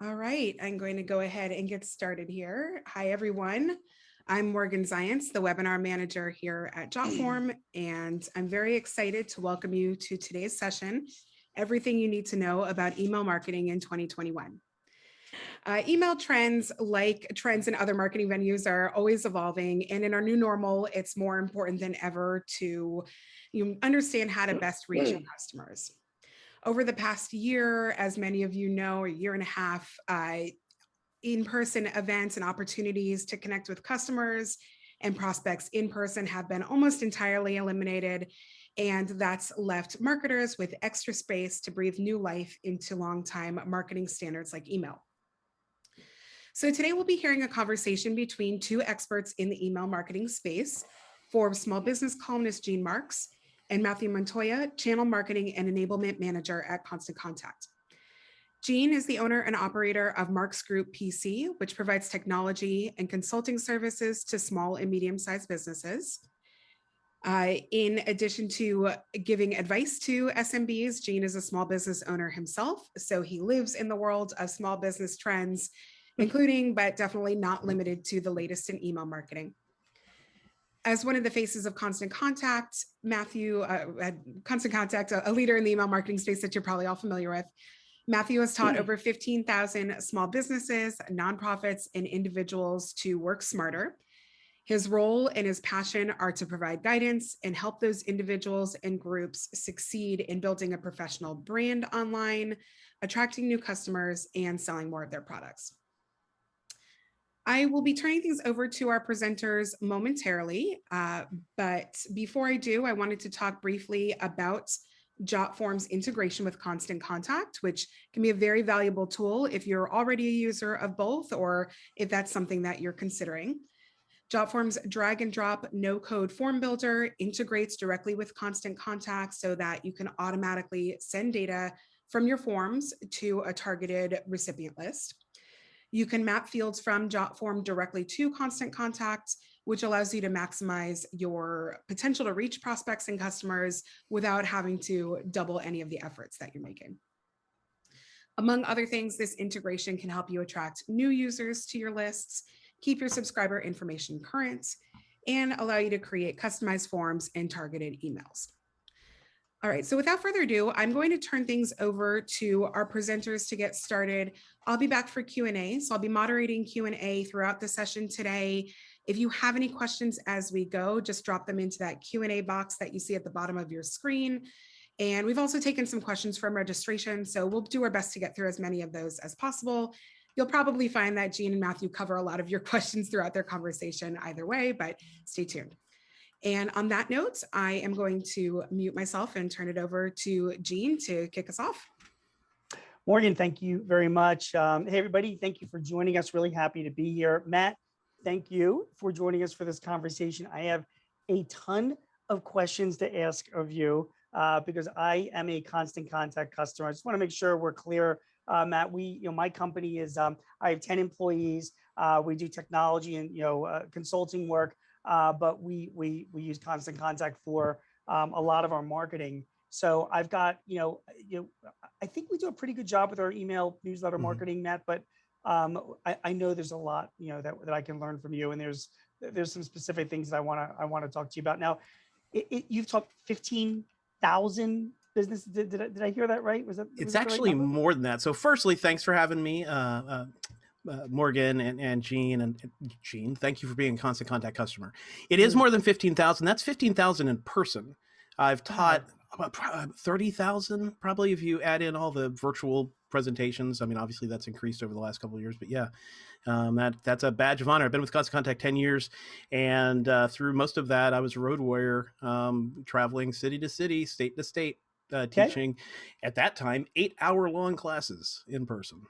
All right, I'm going to go ahead and get started here. Hi, everyone. I'm Morgan Zients, the webinar manager here at Jotform, and I'm very excited to welcome you to today's session, Everything You Need to Know About Email Marketing in 2021. Email trends, like trends in other marketing venues, are always evolving, and in our new normal, it's more important than ever to understand how to best reach your customers. Over the past year, as many of you know, a year and a half, in-person events and opportunities to connect with customers and prospects in person have been almost entirely eliminated. And that's left marketers with extra space to breathe new life into long-time marketing standards like email. So today we'll be hearing a conversation between two experts in the email marketing space, Forbes small business columnist Gene Marks and Matthew Montoya, channel marketing and enablement manager at Constant Contact. Gene is the owner and operator of Marks Group PC, which provides technology and consulting services to small and medium-sized businesses. In addition to giving advice to SMBs, Gene is a small business owner himself, so he lives in the world of small business trends, including, but definitely not limited to, the latest in email marketing. As one of the faces of Constant Contact, Matthew, Constant Contact, a leader in the email marketing space that you're probably all familiar with, Matthew has taught over 15,000 small businesses, nonprofits, and individuals to work smarter. His role and his passion are to provide guidance and help those individuals and groups succeed in building a professional brand online, attracting new customers, and selling more of their products. I will be turning things over to our presenters momentarily, but before I do, I wanted to talk briefly about Jotform's integration with Constant Contact, which can be a very valuable tool if you're already a user of both, or if that's something that you're considering. Jotform's drag and drop no-code form builder integrates directly with Constant Contact so that you can automatically send data from your forms to a targeted recipient list. You can map fields from Jotform directly to Constant Contact, which allows you to maximize your potential to reach prospects and customers without having to double any of the efforts that you're making. Among other things, this integration can help you attract new users to your lists, keep your subscriber information current, and allow you to create customized forms and targeted emails. All right, so without further ado, I'm going to turn things over to our presenters to get started. I'll be back for Q&A, so I'll be moderating Q&A throughout the session today. If you have any questions as we go, just drop them into that Q&A box that you see at the bottom of your screen. And we've also taken some questions from registration, so we'll do our best to get through as many of those as possible. You'll probably find that Gene and Matthew cover a lot of your questions throughout their conversation either way, but stay tuned. And on that note, I am going to mute myself and turn it over to Gene to kick us off. Morgan, thank you very much. Hey, everybody, thank you for joining us. Really happy to be here. Matt, thank you for joining us for this conversation. I have a ton of questions to ask of you because I am a Constant Contact customer. I just want to make sure we're clear, Matt. My company is, I have 10 employees. We do technology and consulting work. But we use Constant Contact for a lot of our marketing. So I've got, I think we do a pretty good job with our email newsletter marketing, Matt, but I know there's a lot, that I can learn from you. And there's some specific things that I want to talk to you about. Now, you've talked 15,000 businesses. Did I hear that right? Was It's actually right more than that. So firstly, thanks for having me. Morgan and Gene and Gene, thank you for being a Constant Contact customer. It is more than 15,000. That's 15,000 in person. I've taught about 30,000 probably if you add in all the virtual presentations. I mean, obviously that's increased over the last couple of years, but yeah, that's a badge of honor. I've been with Constant Contact 10 years, and through most of that, I was a road warrior, traveling city to city, state to state, teaching at that time 8-hour-long classes in person.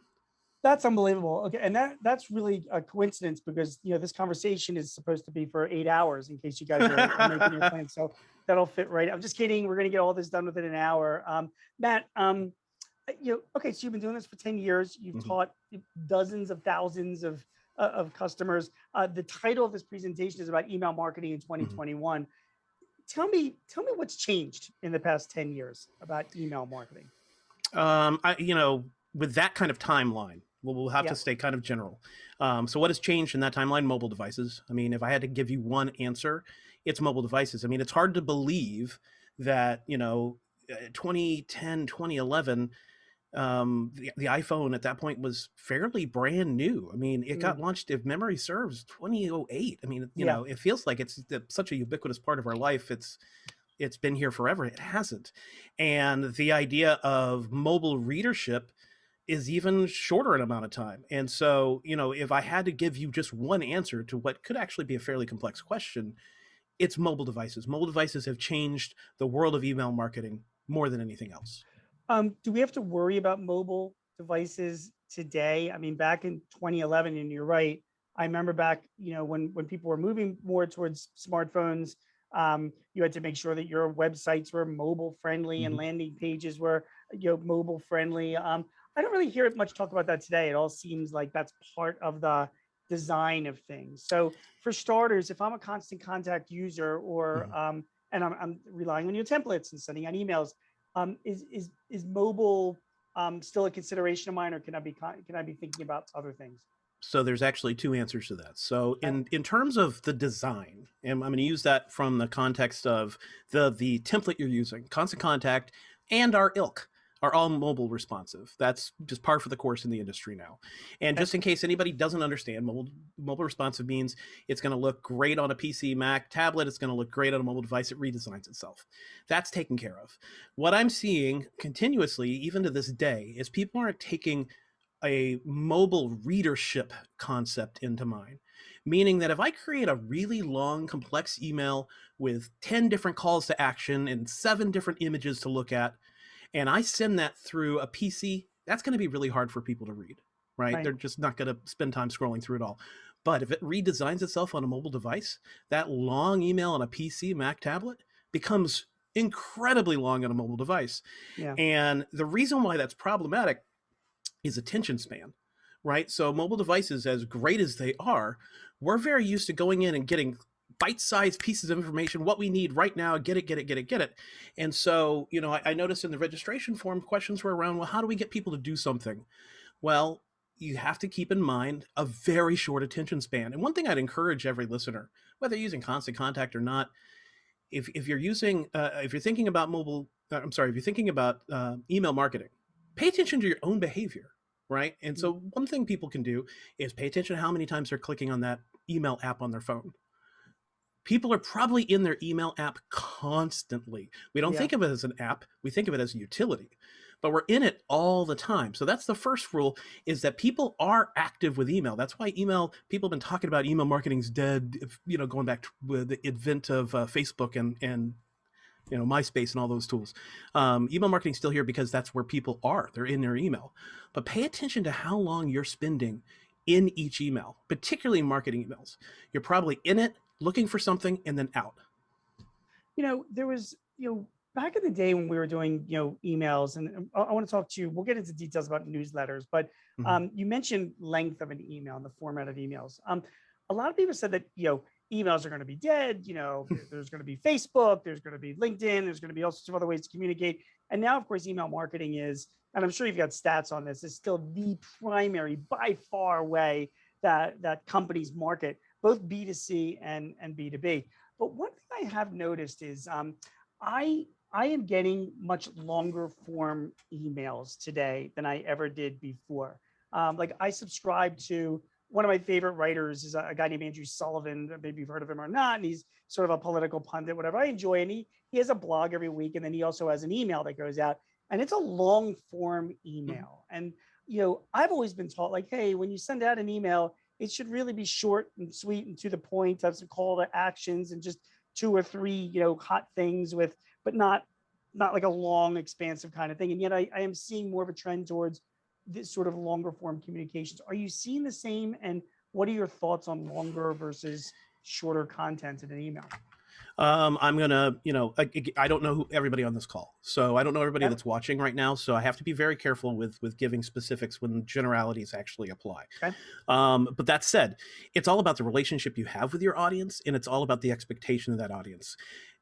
That's unbelievable. Okay, and that's really a coincidence because this conversation is supposed to be for 8 hours in case you guys are making your plans. So that'll fit right. I'm just kidding. We're going to get all this done within an hour. Matt, okay, so you've been doing this for 10 years. You've taught dozens of thousands of customers. The title of this presentation is about email marketing in 2021. Tell me what's changed in the past 10 years about email marketing. With that kind of timeline, We'll have Yeah. to stay kind of general. So what has changed in that timeline? Mobile devices. I mean, if I had to give you one answer, it's mobile devices. I mean, it's hard to believe that, 2010, 2011, the iPhone at that point was fairly brand new. I mean, it got launched, if memory serves, 2008. I mean, Yeah. it feels like it's such a ubiquitous part of our life. It's been here forever. It hasn't. And the idea of mobile readership is even shorter an amount of time. And so, if I had to give you just one answer to what could actually be a fairly complex question, it's mobile devices. Mobile devices have changed the world of email marketing more than anything else. Do we have to worry about mobile devices today? I mean, back in 2011, and you're right. I remember back, when people were moving more towards smartphones, you had to make sure that your websites were mobile friendly and landing pages were, mobile friendly. I don't really hear much talk about that today. It all seems like that's part of the design of things. So for starters, if I'm a constant contact user, or and I'm relying on your templates and sending out emails, is mobile still a consideration of mine, or can I be thinking about other things? So there's actually two answers to that. So in terms of the design, and I'm going to use that from the context of the template you're using, Constant Contact and our ilk are all mobile responsive. That's just par for the course in the industry now. And just in case anybody doesn't understand, mobile responsive means it's going to look great on a PC, Mac, tablet. It's going to look great on a mobile device. It redesigns itself. That's taken care of. What I'm seeing continuously, even to this day, is people aren't taking a mobile readership concept into mind, meaning that if I create a really long, complex email with 10 different calls to action and 7 different images to look at, and I send that through a PC, that's going to be really hard for people to read, right? They're just not going to spend time scrolling through it all. But if it redesigns itself on a mobile device, that long email on a PC, Mac, tablet becomes incredibly long on a mobile device. Yeah. And the reason why that's problematic is attention span, right? So mobile devices, as great as they are, we're very used to going in and getting bite-sized pieces of information, what we need right now, get it. And so, I noticed in the registration form, questions were around, well, how do we get people to do something? Well, you have to keep in mind a very short attention span. And one thing I'd encourage every listener, whether you're using Constant Contact or not, if you're thinking about email marketing, pay attention to your own behavior, right? And so one thing people can do is pay attention to how many times they're clicking on that email app on their phone. People are probably in their email app constantly. We don't think of it as an app. We think of it as a utility, but we're in it all the time. So that's the first rule, is that people are active with email. That's why people have been talking about email marketing's dead, going back to the advent of Facebook and MySpace and all those tools. Email marketing is still here because that's where people are. They're in their email. But pay attention to how long you're spending in each email, particularly marketing emails. You're probably in it, looking for something, and then out. There was, back in the day when we were doing, emails, and I want to talk to you, we'll get into details about newsletters, but you mentioned length of an email and the format of emails. A lot of people said that, emails are going to be dead. There's going to be Facebook, there's going to be LinkedIn, there's going to be all sorts of other ways to communicate. And now, of course, email marketing is, and I'm sure you've got stats on this, is still the primary, by far, way that companies market, both B2C and B2B. But one thing I have noticed is I am getting much longer form emails today than I ever did before. Like I subscribe to, one of my favorite writers is a guy named Andrew Sullivan. Maybe you've heard of him or not. And he's sort of a political pundit, whatever. I enjoy. And he has a blog every week. And then he also has an email that goes out. And it's a long form email. And, I've always been taught, like, hey, when you send out an email, it should really be short and sweet and to the point, have some call to actions and just 2 or 3, hot things but not like a long, expansive kind of thing. And yet I am seeing more of a trend towards this sort of longer form communications. Are you seeing the same? And what are your thoughts on longer versus shorter content in an email? I'm gonna, I don't know who everybody on this call, so I don't know everybody that's watching right now. So I have to be very careful with giving specifics when generalities actually apply. But that said, it's all about the relationship you have with your audience, and it's all about the expectation of that audience.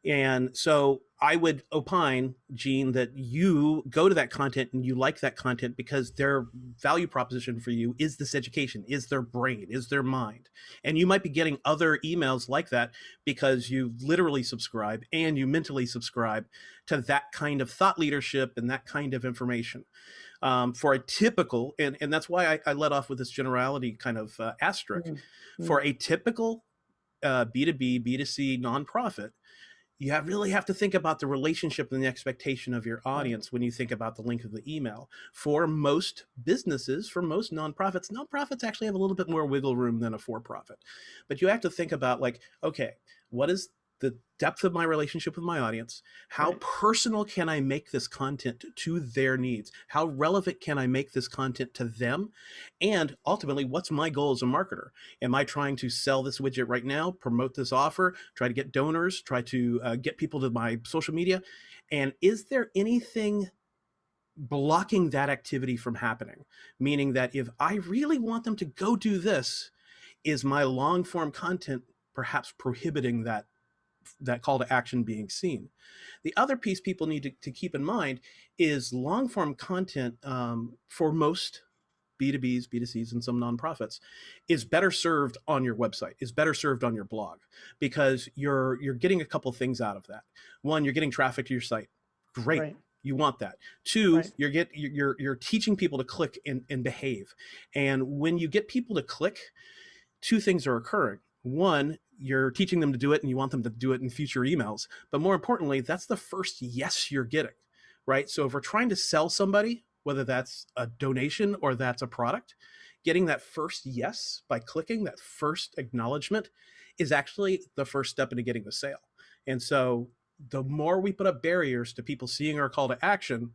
And so I would opine, Gene, that you go to that content and you like that content because their value proposition for you is this education, is their brain, is their mind. And you might be getting other emails like that because you literally subscribe and you mentally subscribe to that kind of thought leadership and that kind of information. For a typical, and that's why I led off with this generality kind of asterisk, for a typical B2B, B2C nonprofit, you really have to think about the relationship and the expectation of your audience when you think about the link of the email. For most businesses, for most nonprofits actually have a little bit more wiggle room than a for-profit. But you have to think about like, okay, what is the depth of my relationship with my audience? How personal can I make this content to their needs? How relevant can I make this content to them? And ultimately, what's my goal as a marketer? Am I trying to sell this widget right now, promote this offer, try to get donors, try to get people to my social media? And is there anything blocking that activity from happening? Meaning that if I really want them to go do this, is my long form content perhaps prohibiting that call to action being seen? The other piece people need to keep in mind is long form content for most B2Bs, B2Cs, and some nonprofits is better served on your website, is better served on your blog, because you're getting a couple things out of that. One, you're getting traffic to your site. Great. You want that. Two, you're teaching people to click and behave. And when you get people to click, two things are occurring. One, you're teaching them to do it and you want them to do it in future emails. But more importantly, that's the first yes you're getting, right? So if we're trying to sell somebody, whether that's a donation or that's a product, getting that first yes by clicking, that first acknowledgement, is actually the first step into getting the sale. And so the more we put up barriers to people seeing our call to action,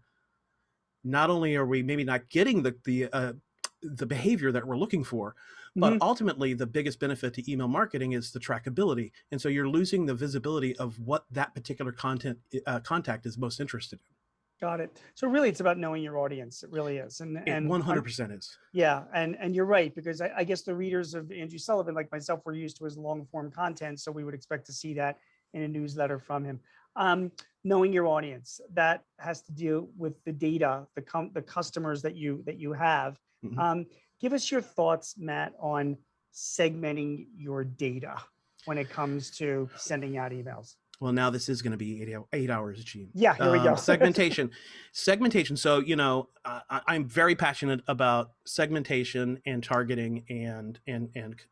not only are we maybe not getting the behavior that we're looking for, but ultimately the biggest benefit to email marketing is the trackability. And so you're losing the visibility of what that particular contact is most interested in. Got it. So really it's about knowing your audience. It really is. And It 100% is. Yeah. And you're right, because I guess the readers of Andrew Sullivan, like myself, were used to his long form content. So we would expect to see that in a newsletter from him. Knowing your audience, that has to do with the data, the customers that you have. Give us your thoughts, Matt, on segmenting your data when it comes to sending out emails. Well, now this is going to be 8 hours, Gene. Yeah, here we go. Segmentation. So, I'm very passionate about segmentation and targeting and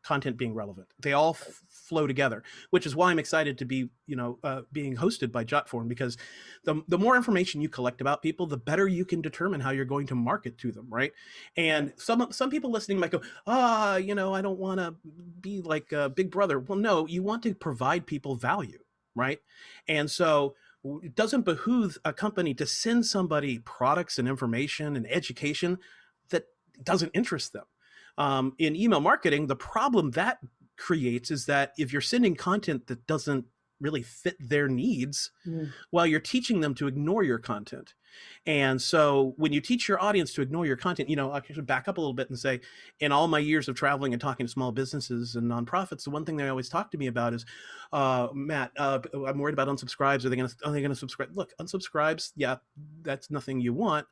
content being relevant. They all flow together, which is why I'm excited to be, being hosted by Jotform, because the more information you collect about people, the better you can determine how you're going to market to them, right? And some people listening might go, I don't want to be like Big Brother. Well, no, you want to provide people value. Right. And so it doesn't behoove a company to send somebody products and information and education that doesn't interest them. In email marketing, the problem that creates is that if you're sending content that doesn't really fit their needs, well, you're teaching them to ignore your content. And so when you teach your audience to ignore your content, I should back up a little bit and say, in all my years of traveling and talking to small businesses and nonprofits, the one thing they always talk to me about is, Matt, I'm worried about unsubscribes. Are they going to subscribe? Look, unsubscribes, yeah, that's nothing you want.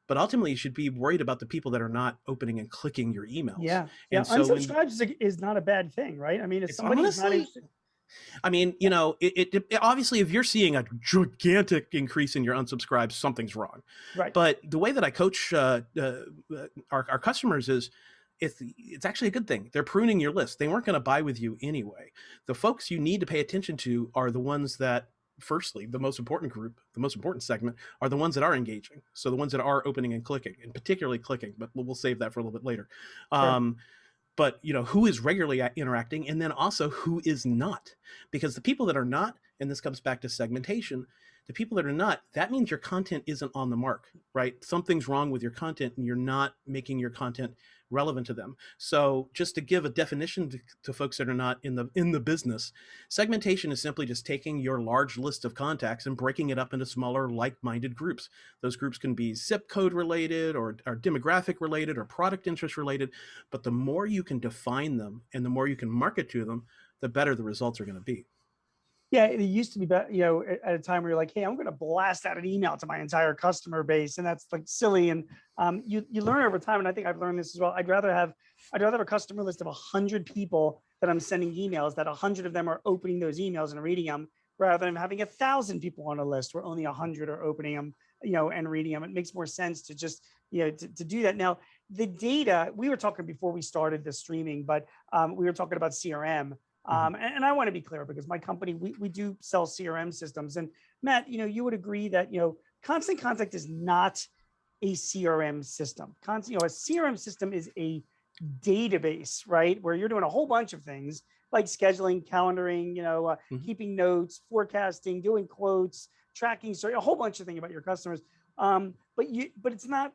But ultimately, you should be worried about the people that are not opening and clicking your emails. Yeah. And so unsubscribes is not a bad thing, right? I mean, if somebody's not interested. I mean, it obviously, if you're seeing a gigantic increase in your unsubscribes, something's wrong. Right. But the way that I coach our customers is, it's actually a good thing. They're pruning your list. They weren't going to buy with you anyway. The folks you need to pay attention to are the ones that, firstly, the most important group, the most important segment, are the ones that are engaging. So the ones that are opening and clicking, and particularly clicking, but we'll save that for a little bit later. Sure. But who is regularly interacting, and then also who is not, because the people that are not, and this comes back to segmentation, the people that are not, that means your content isn't on the mark, right? Something's wrong with your content and you're not making your content relevant to them. So just to give a definition to folks that are not in the business, segmentation is simply just taking your large list of contacts and breaking it up into smaller like-minded groups. Those groups can be zip code related or demographic related or product interest related, but the more you can define them and the more you can market to them, the better the results are going to be. Yeah, it used to be, at a time where you're like, hey, I'm going to blast out an email to my entire customer base, and that's like silly. And you learn over time, and I think I've learned this as well. I'd rather have a customer list of 100 people that I'm sending emails, that 100 of them are opening those emails and reading them, rather than having 1,000 people on a list where only 100 are opening them, and reading them. It makes more sense to just, to do that. Now, the data, we were talking before we started the streaming, but we were talking about CRM. And I want to be clear, because my company, we do sell CRM systems. And Matt, you would agree that, Constant Contact is not a CRM system. A CRM system is a database, right? Where you're doing a whole bunch of things like scheduling, calendaring, keeping notes, forecasting, doing quotes, tracking, so a whole bunch of things about your customers. But it's not,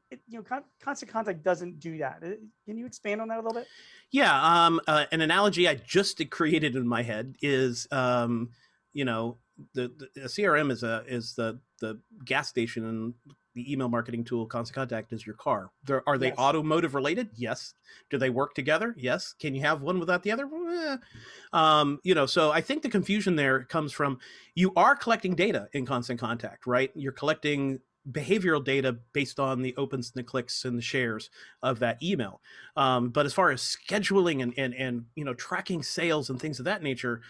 Constant Contact doesn't do that. Can you expand on that a little bit? Yeah, an analogy I just created in my head is, the CRM is the gas station, and the email marketing tool Constant Contact is your car. Are they Yes. automotive related? Yes. Do they work together? Yes. Can you have one without the other? So I think the confusion there comes from, you are collecting data in Constant Contact, right? You're collecting behavioral data based on the opens and the clicks and the shares of that email. But as far as scheduling and tracking sales and things of that nature,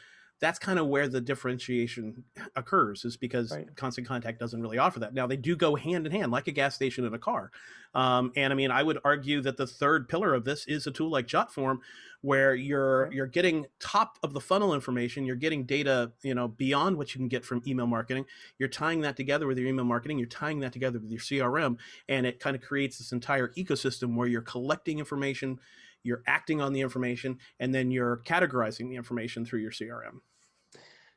that's kind of where the differentiation occurs, is because Right. Constant Contact doesn't really offer that. Now, they do go hand in hand, like a gas station and a car. And I mean, I would argue that the third pillar of this is a tool like Jotform, where you're getting top of the funnel information, you're getting data, beyond what you can get from email marketing. You're tying that together with your email marketing, you're tying that together with your CRM, and it kind of creates this entire ecosystem where you're collecting information, you're acting on the information, and then you're categorizing the information through your CRM.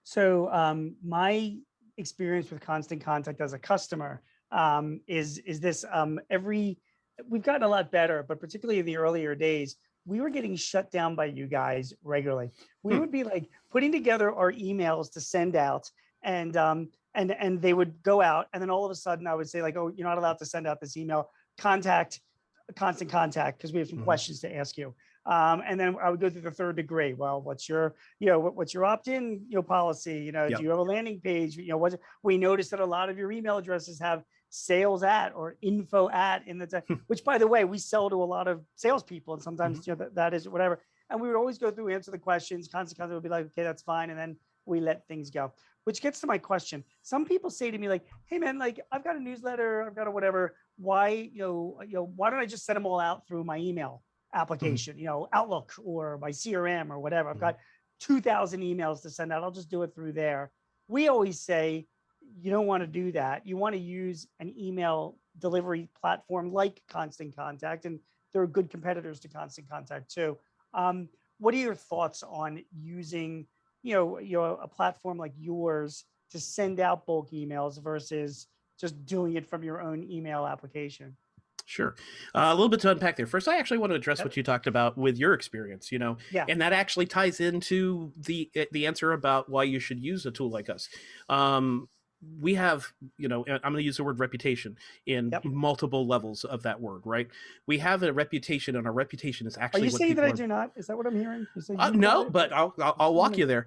So my experience with Constant Contact as a customer is this: we've gotten a lot better, but particularly in the earlier days, we were getting shut down by you guys regularly. We would be like putting together our emails to send out, and they would go out, and then all of a sudden I would say like, oh, you're not allowed to send out this email. Contact Constant Contact, because we have some questions to ask you. And then I would go through the third degree. Well, what's your opt-in, policy? Yep. Do you have a landing page? We noticed that a lot of your email addresses have sales at or info at in the, which, by the way, we sell to a lot of salespeople, and sometimes that is whatever. And we would always go through, answer the questions. Constant Contact would be like, okay, that's fine, and then we let things go. Which gets to my question. Some people say to me like, hey man, like I've got a newsletter, I've got a whatever. Why, why don't I just send them all out through my email application, Outlook or my CRM or whatever? I've got 2,000 emails to send out. I'll just do it through there. We always say, you don't want to do that. You want to use an email delivery platform like Constant Contact, and there are good competitors to Constant Contact too. What are your thoughts on using, a platform like yours to send out bulk emails versus just doing it from your own email application? Sure. A little bit to unpack there. First, I actually want to address what you talked about with your experience, Yeah. and that actually ties into the answer about why you should use a tool like us. We have, I'm going to use the word reputation in multiple levels of that word, right? We have a reputation, and our reputation is actually. Are you saying that I do not? Is that what I'm hearing? No, but I'll walk you there.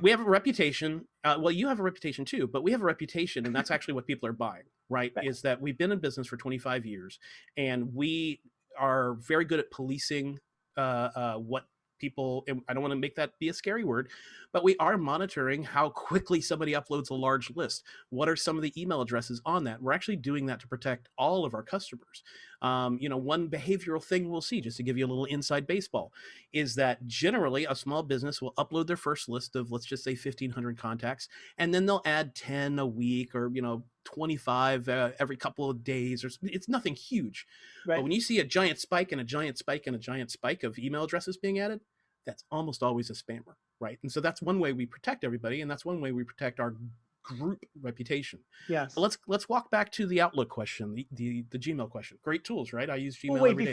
We have a reputation. Well, you have a reputation too, but we have a reputation, and that's actually what people are buying, right? Is that we've been in business for 25 years, and we are very good at policing what people, and I don't want to make that be a scary word, but we are monitoring how quickly somebody uploads a large list. What are some of the email addresses on that? We're actually doing that to protect all of our customers. One behavioral thing we'll see, just to give you a little inside baseball, is that generally a small business will upload their first list of, let's just say 1,500 contacts, and then they'll add 10 a week, or 25 every couple of days, or it's nothing huge. Right. But when you see a giant spike and a giant spike and a giant spike of email addresses being added, that's almost always a spammer, right? And so that's one way we protect everybody, and that's one way we protect our group reputation. Yes. But let's walk back to the Outlook question, the Gmail question. Great tools, right? I use Gmail. Well, wait, every day.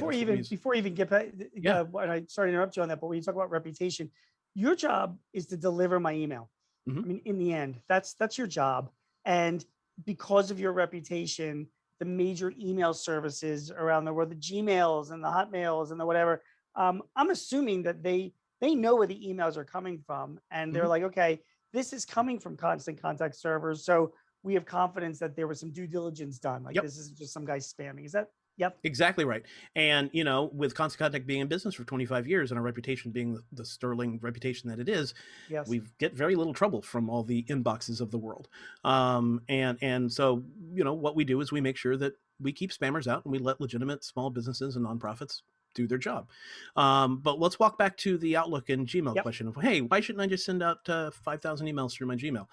before you even get back, I sorry to interrupt you on that, but when you talk about reputation, your job is to deliver my email. I mean, in the end, that's your job. And because of your reputation, the major email services around the world, the Gmails and the Hotmails and the whatever, I'm assuming that they know where the emails are coming from, and they're like, okay, this is coming from constant contact servers. So we have confidence that there was some due diligence done. Like Yep. this isn't just some guy spamming. Is that? Yep. Exactly right. And, you know, with Constant Contact being in business for 25 years and our reputation being the sterling reputation that it is, Yes. we get very little trouble from all the inboxes of the world. And so, you know, what we do is we make sure that we keep spammers out and we let legitimate small businesses and nonprofits do their job. But let's walk back to the Outlook and Gmail question of, hey, why shouldn't I just send out 5,000 emails through my Gmail?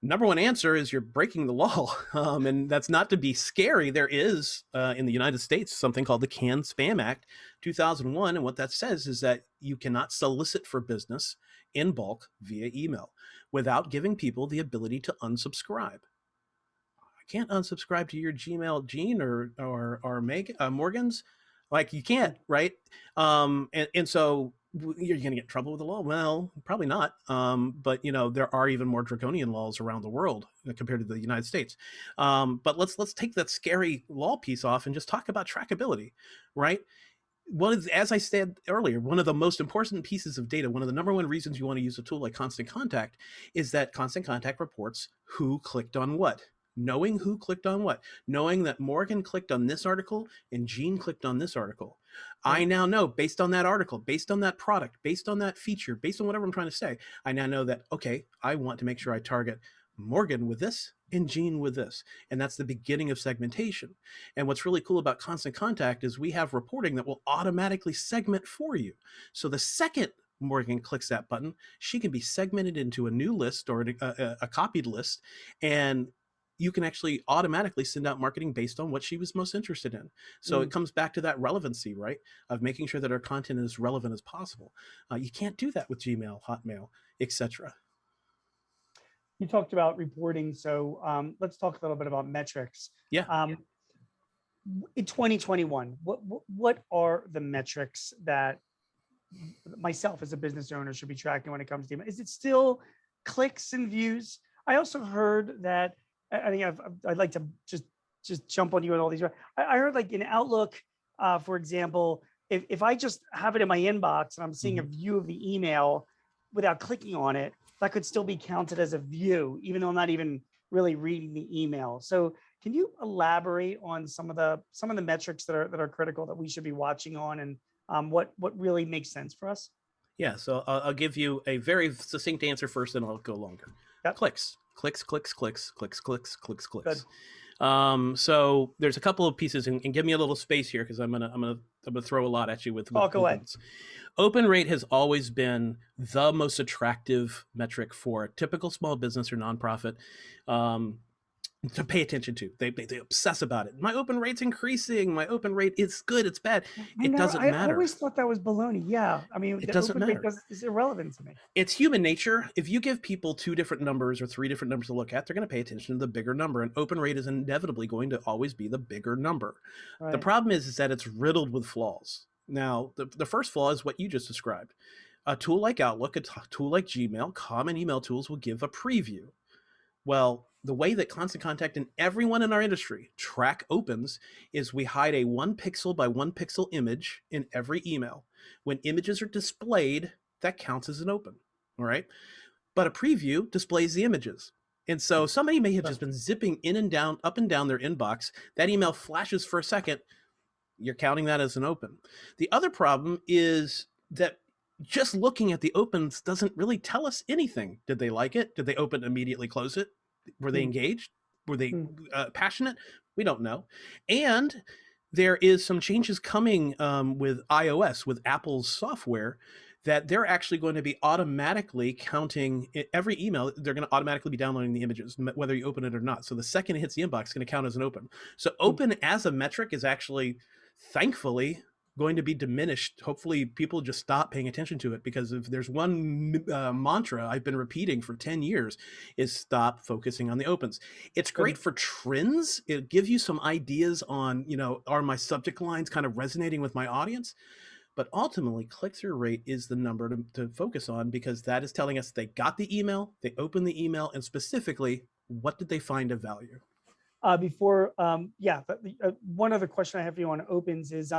Number one answer is you're breaking the law. And that's not to be scary. There is in the United States something called the Can Spam Act 2001. And what that says is that you cannot solicit for business in bulk via email without giving people the ability to unsubscribe. I can't unsubscribe to your Gmail, Gene or Morgan's. Like you can't, right? And so you're going to get in trouble with the law. Well, probably not. But you know, there are even more draconian laws around the world compared to the United States. But let's take that scary law piece off and just talk about trackability, right? As I said earlier, one of the most important pieces of data, one of the number one reasons you want to use a tool like Constant Contact is that Constant Contact reports who clicked on what. Knowing who clicked on what, knowing that Morgan clicked on this article and Gene clicked on this article. I now know based on that article, based on that product, based on that feature, based on whatever I'm trying to say, I now know that, okay, I want to make sure I target Morgan with this and Gene with this. And that's the beginning of segmentation. And what's really cool about Constant Contact is we have reporting that will automatically segment for you. So the second Morgan clicks that button, she can be segmented into a new list or a copied list, and you can actually automatically send out marketing based on what she was most interested in. So it comes back to that relevancy, right? Of making sure that our content is as relevant as possible. You can't do that with Gmail, Hotmail, etc. You talked about reporting. So let's talk a little bit about metrics. Yeah. In 2021, what are the metrics that myself as a business owner should be tracking when it comes to email? Is it still clicks and views? I also heard that, I think I'd like to just jump on you and all these. I heard like in Outlook, for example, if I just have it in my inbox and I'm seeing a view of the email without clicking on it, that could still be counted as a view, even though I'm not even really reading the email. So can you elaborate on some of the metrics that are critical that we should be watching on, and what really makes sense for us? Yeah. So I'll give you a very succinct answer first, and I'll go longer. Yep. Clicks. Good. So there's a couple of pieces, and give me a little space here because I'm gonna throw a lot at you with go ahead. opens. Open rate has always been the most attractive metric for a typical small business or nonprofit to pay attention to. They obsess about it. My open rate's increasing. My open rate is good. It's bad. It doesn't matter. I always thought that was baloney. Yeah, I mean, it doesn't matter. It's irrelevant to me. It's human nature. If you give people 2 different numbers or 3 different numbers to look at, they're going to pay attention to the bigger number. And open rate is inevitably going to always be the bigger number. Right. The problem is that it's riddled with flaws. Now, the first flaw is what you just described. A tool like Outlook, a tool like Gmail, common email tools will give a preview. Well, the way that Constant Contact and everyone in our industry track opens is we hide a 1 pixel by 1 pixel image in every email. When images are displayed, that counts as an open, all right? But a preview displays the images. And so somebody may have just been zipping in and down, up and down their inbox. That email flashes for a second. You're counting that as an open. The other problem is that just looking at the opens doesn't really tell us anything. Did they like it? Did they open immediately close it? Were they engaged? Were they passionate? We don't know. And there is some changes coming with iOS, with Apple's software, that they're actually going to be automatically counting every email. They're going to automatically be downloading the images, whether you open it or not. So the second it hits the inbox, it's going to count as an open. So open as a metric is actually, thankfully, going to be diminished. Hopefully people just stop paying attention to it, because if there's one mantra I've been repeating for 10 years is stop focusing on the opens. It's great for trends. It'll give you some ideas on, you know, are my subject lines kind of resonating with my audience? But ultimately, click-through rate is the number to focus on, because that is telling us they got the email, they opened the email, and specifically, what did they find of value? One other question I have for you on opens is,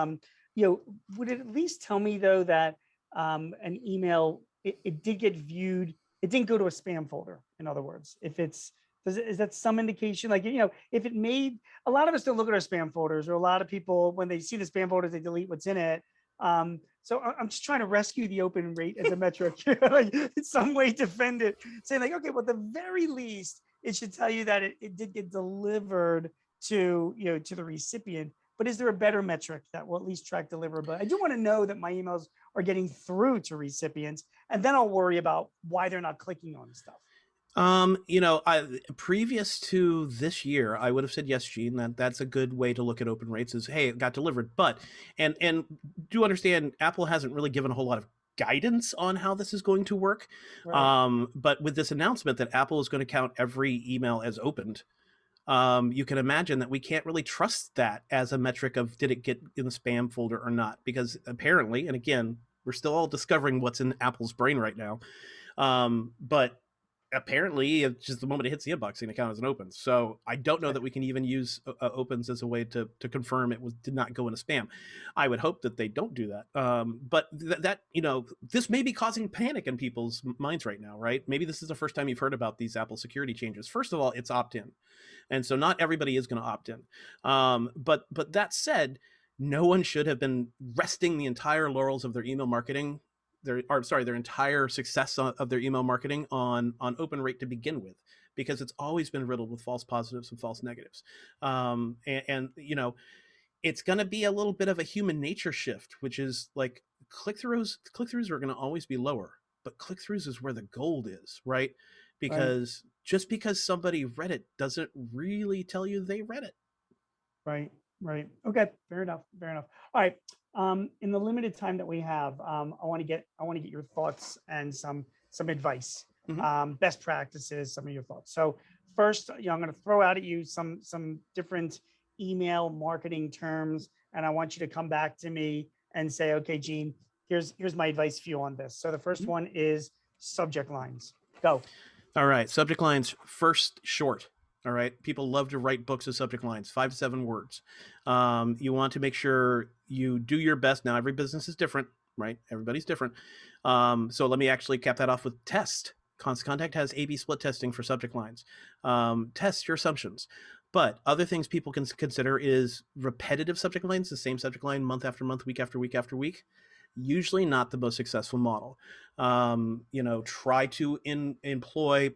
would it at least tell me though that an email, it did get viewed it didn't go to a spam folder. In other words, if it's, is that some indication? Like, if it made, a lot of us don't look at our spam folders, or a lot of people, when they see the spam folders, they delete what's in it. So I'm just trying to rescue the open rate as a metric, like in some way defend it, saying like, okay, well, at the very least, it should tell you that it did get delivered to, to the recipient. But is there a better metric that will at least track deliverability? I do want to know that my emails are getting through to recipients, and then I'll worry about why they're not clicking on stuff. Previous to this year, I would have said yes, Gene. That's a good way to look at open rates. Is, hey, it got delivered, but and do understand, Apple hasn't really given a whole lot of guidance on how this is going to work. Right. But with this announcement that Apple is going to count every email as opened, you can imagine that we can't really trust that as a metric of did it get in the spam folder or not, because apparently, and again, we're still all discovering what's in Apple's brain right now. But apparently it's just the moment it hits the inbox, it's going to count as an open. So I don't know that we can even use opens as a way to confirm it did not go into spam. I would hope that they don't do that. But that this may be causing panic in people's minds right now, right? Maybe this is the first time you've heard about these Apple security changes. First of all, it's opt-in, and so not everybody is going to opt in. But that said, no one should have been resting the entire laurels of their email marketing, their entire success of their email marketing on open rate to begin with, because it's always been riddled with false positives and false negatives. And it's going to be a little bit of a human nature shift, which is like click-throughs are going to always be lower, but click-throughs is where the gold is, right? Because just because somebody read it doesn't really tell you they read it. Right. Okay. Fair enough. All right. In the limited time that we have, I want to get your thoughts and some advice, best practices, some of your thoughts. So first, I'm going to throw out at you some different email marketing terms, and I want you to come back to me and say, okay, Gene, here's my advice for you on this. So the first one is subject lines. Go. All right. Subject lines, first, short. All right. People love to write books of subject lines, 5 to 7 words. You want to make sure you do your best. Now, every business is different, right? Everybody's different. So let me actually cap that off with test. Constant Contact has A/B split testing for subject lines. Test your assumptions. But other things people can consider is repetitive subject lines, the same subject line month after month, week after week after week. Usually not the most successful model. Try to employ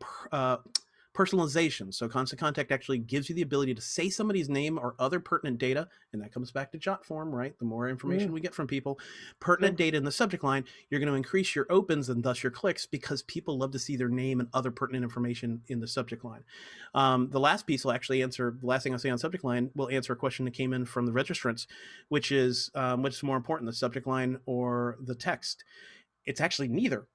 personalization. So Constant Contact actually gives you the ability to say somebody's name or other pertinent data, and that comes back to Jotform, right? The more information we get from people, pertinent data in the subject line, you're going to increase your opens and thus your clicks, because people love to see their name and other pertinent information in the subject line. The last piece will actually answer, the last thing I'll say on subject line will answer a question that came in from the registrants, which is what's more important, the subject line or the text? It's actually neither.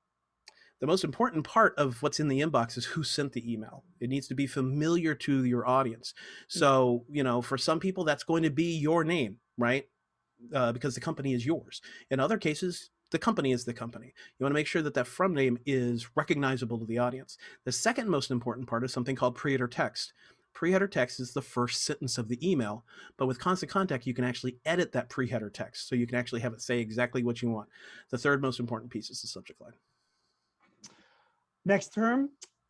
The most important part of what's in the inbox is who sent the email. It needs to be familiar to your audience. So, for some people, that's going to be your name, right? Because the company is yours. In other cases, the company is the company. You want to make sure that from name is recognizable to the audience. The second most important part is something called pre-header text. Pre-header text is the first sentence of the email, but with Constant Contact, you can actually edit that pre-header text. So you can actually have it say exactly what you want. The third most important piece is the subject line. Next term,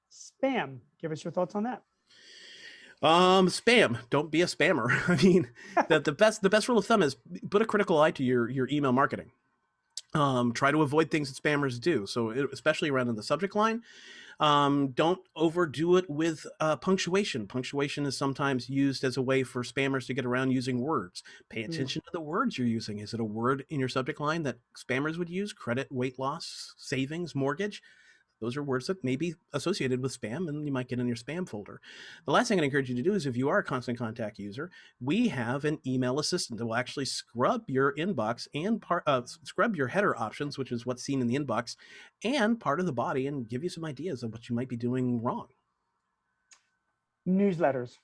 spam. Give us your thoughts on that. Spam. Don't be a spammer. I mean, the best rule of thumb is put a critical eye to your email marketing. Try to avoid things that spammers do. So especially around in the subject line, don't overdo it with punctuation. Punctuation is sometimes used as a way for spammers to get around using words. Pay attention to the words you're using. Is it a word in your subject line that spammers would use? Credit, weight loss, savings, mortgage. Those are words that may be associated with spam, and you might get in your spam folder. The last thing I encourage you to do is, if you are a Constant Contact user, we have an email assistant that will actually scrub your inbox and scrub your header options, which is what's seen in the inbox, and part of the body, and give you some ideas of what you might be doing wrong. Newsletters.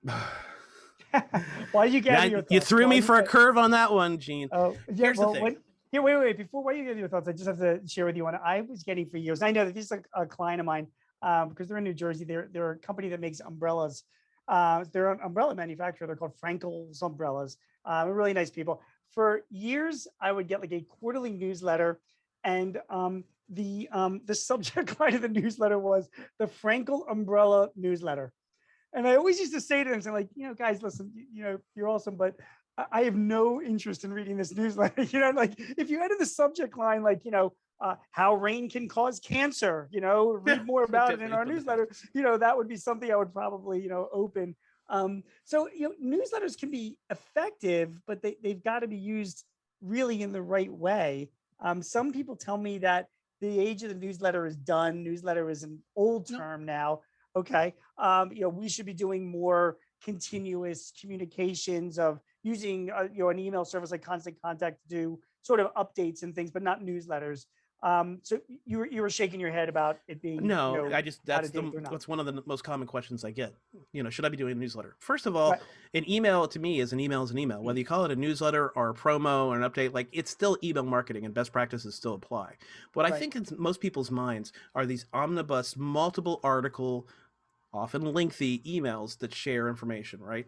Why did you get your thoughts? You threw me for a curve on that one, Gene. Oh, yeah. Here's the thing. Here, wait. Before you get your thoughts, I just have to share with you one I was getting for years. I know that this is a client of mine because they're in New Jersey. They're a company that makes umbrellas. They're an umbrella manufacturer. They're called Frankel's Umbrellas. Really nice people. For years, I would get like a quarterly newsletter, and the subject line of the newsletter was the Frankel Umbrella Newsletter. And I always used to say to them, like, guys, listen, you're awesome, but I have no interest in reading this newsletter. Like if you added the subject line, like, how rain can cause cancer, read more about it in our newsletter, that would be something I would probably, open. So, newsletters can be effective, but they've got to be used really in the right way. Some people tell me that the age of the newsletter is done. Newsletter is an old term now. Okay. We should be doing more continuous communications of using, an email service like Constant Contact to do sort of updates and things, but not newsletters. So you were shaking your head about it being no. I just out of date or not. that's one of the most common questions I get. Should I be doing a newsletter? First of all, Right. an email to me is an email is an email. Whether you call it a newsletter or a promo or an update, like it's still email marketing and best practices still apply. What I Right. think in most people's minds are these omnibus, multiple article, often lengthy emails that share information, right?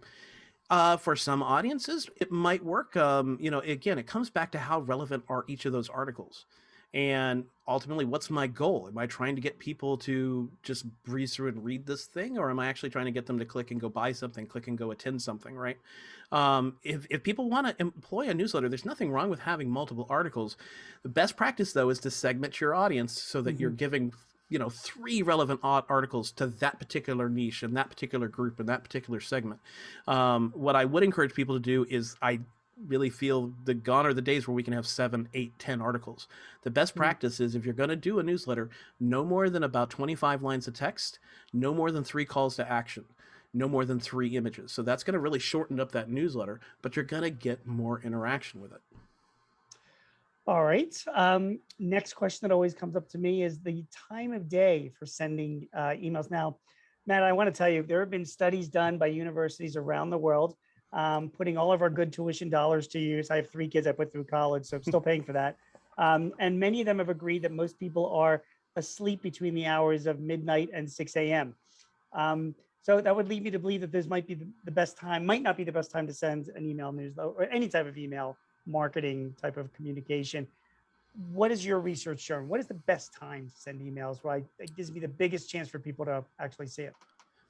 For some audiences, it might work. Again, it comes back to how relevant are each of those articles. And ultimately, what's my goal? Am I trying to get people to just breeze through and read this thing? Or am I actually trying to get them to click and go buy something, click and go attend something, right? If people want to employ a newsletter, there's nothing wrong with having multiple articles. The best practice, though, is to segment your audience so that you're giving 3 relevant articles to that particular niche and that particular group and that particular segment. What I would encourage people to do is I really feel gone are the days where we can have 7, 8, 10 articles. The best practice is if you're going to do a newsletter, no more than about 25 lines of text, no more than 3 calls to action, no more than 3 images. So that's going to really shorten up that newsletter, but you're going to get more interaction with it. All right. Next question that always comes up to me is the time of day for sending emails. Now, Matt, I want to tell you, there have been studies done by universities around the world, putting all of our good tuition dollars to use. I have 3 kids I put through college, so I'm still paying for that. And many of them have agreed that most people are asleep between the hours of midnight and 6 a.m. So that would lead me to believe that this might be the best time, might not be the best time to send an email newsletter or any type of email marketing type of communication. What is your research showing? What is the best time to send emails? Right, it gives me the biggest chance for people to actually see it.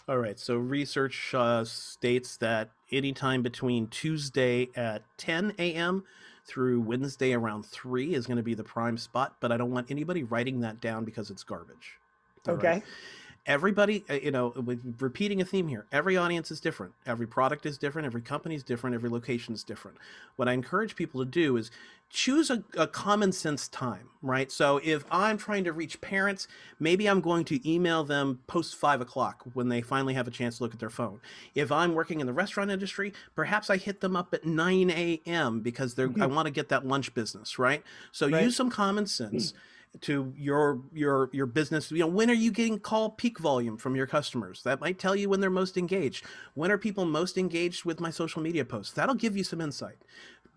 All right. So research states that anytime between Tuesday at 10 a.m. through Wednesday around 3 is going to be the prime spot. But I don't want anybody writing that down because it's garbage. All okay. Right? Everybody, repeating a theme here, every audience is different. Every product is different. Every company is different. Every location is different. What I encourage people to do is choose a common sense time, right? So if I'm trying to reach parents, maybe I'm going to email them post 5 o'clock when they finally have a chance to look at their phone. If I'm working in the restaurant industry, perhaps I hit them up at 9 a.m. because I want to get that lunch business, right? So use some common sense. To your business, when are you getting call peak volume from your customers? That might tell you when they're most engaged. When are people most engaged with my social media posts? That'll give you some insight.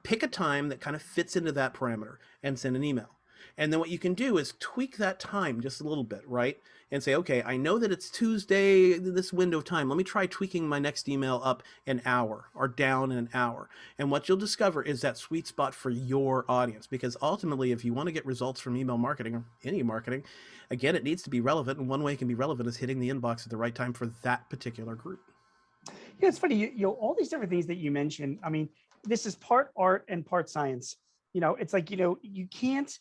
Pick a time that kind of fits into that parameter and send an email. And then what you can do is tweak that time just a little bit, right? And say, okay, I know that it's Tuesday, this window of time. Let me try tweaking my next email up an hour or down an hour. And what you'll discover is that sweet spot for your audience. Because ultimately, if you want to get results from email marketing or any marketing, again, it needs to be relevant. And one way it can be relevant is hitting the inbox at the right time for that particular group. Yeah, it's funny. All these different things that you mentioned. I mean, this is part art and part science. It's like, you can't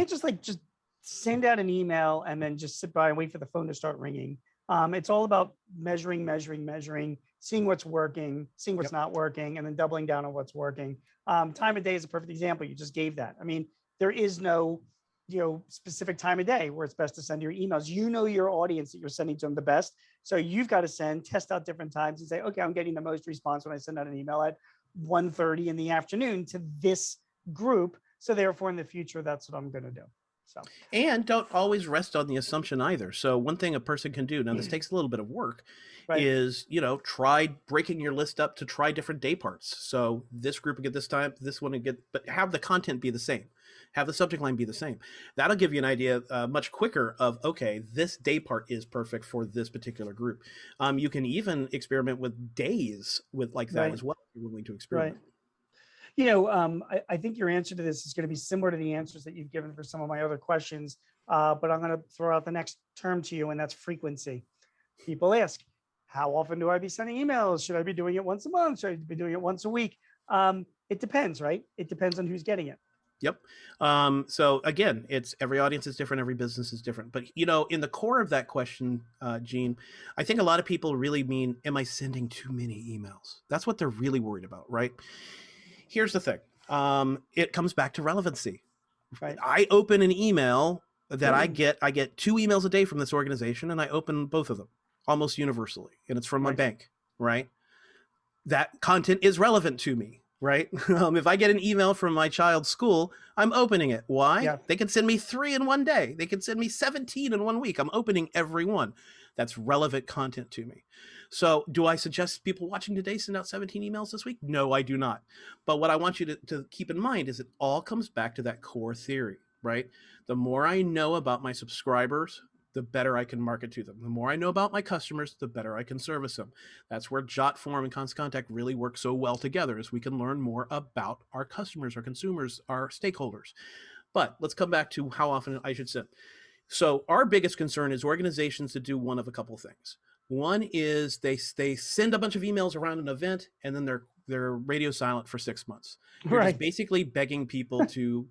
just send out an email and then just sit by and wait for the phone to start ringing. It's all about measuring, seeing what's working, seeing what's not working, and then doubling down on what's working. Time of day is a perfect example. You just gave that. I mean, there is no, specific time of day where it's best to send your emails. Your audience that you're sending to them the best. So you've got to test out different times and say, okay, I'm getting the most response when I send out an email at 1:30 in the afternoon to this group. So therefore, in the future, that's what I'm going to do. So, and don't always rest on the assumption either. So one thing a person can do, now this takes a little bit of work, is, try breaking your list up to try different day parts. So this group will get this time, this one will get, but have the content be the same. Have the subject line be the same. That'll give you an idea much quicker of, okay, this day part is perfect for this particular group. You can even experiment with days with like that as well if you're willing to experiment. I think your answer to this is going to be similar to the answers that you've given for some of my other questions, but I'm going to throw out the next term to you, and that's frequency. People ask, how often do I be sending emails? Should I be doing it once a month? Should I be doing it once a week? It depends, right? It depends on who's getting it. Yep. So again, it's every audience is different, every business is different. But in the core of that question, Gene, I think a lot of people really mean, am I sending too many emails? That's what they're really worried about, right? Here's the thing. It comes back to relevancy. Right. I open an email that I get 2 emails a day from this organization, and I open both of them almost universally, and it's from my bank, right? That content is relevant to me, right? If I get an email from my child's school, I'm opening it. Why? Yeah. They can send me 3 in one day. They can send me 17 in 1 week. I'm opening every one. That's relevant content to me. So do I suggest people watching today send out 17 emails this week? No, I do not. But what I want you to keep in mind is it all comes back to that core theory, right? The more I know about my subscribers, the better I can market to them. The more I know about my customers, the better I can service them. That's where Jotform and Constant Contact really work so well together, as we can learn more about our customers, our consumers, our stakeholders. But let's come back to how often I should send. So our biggest concern is organizations that do one of a couple of things. One is they send a bunch of emails around an event, and then they're radio silent for 6 months. You're just basically begging people to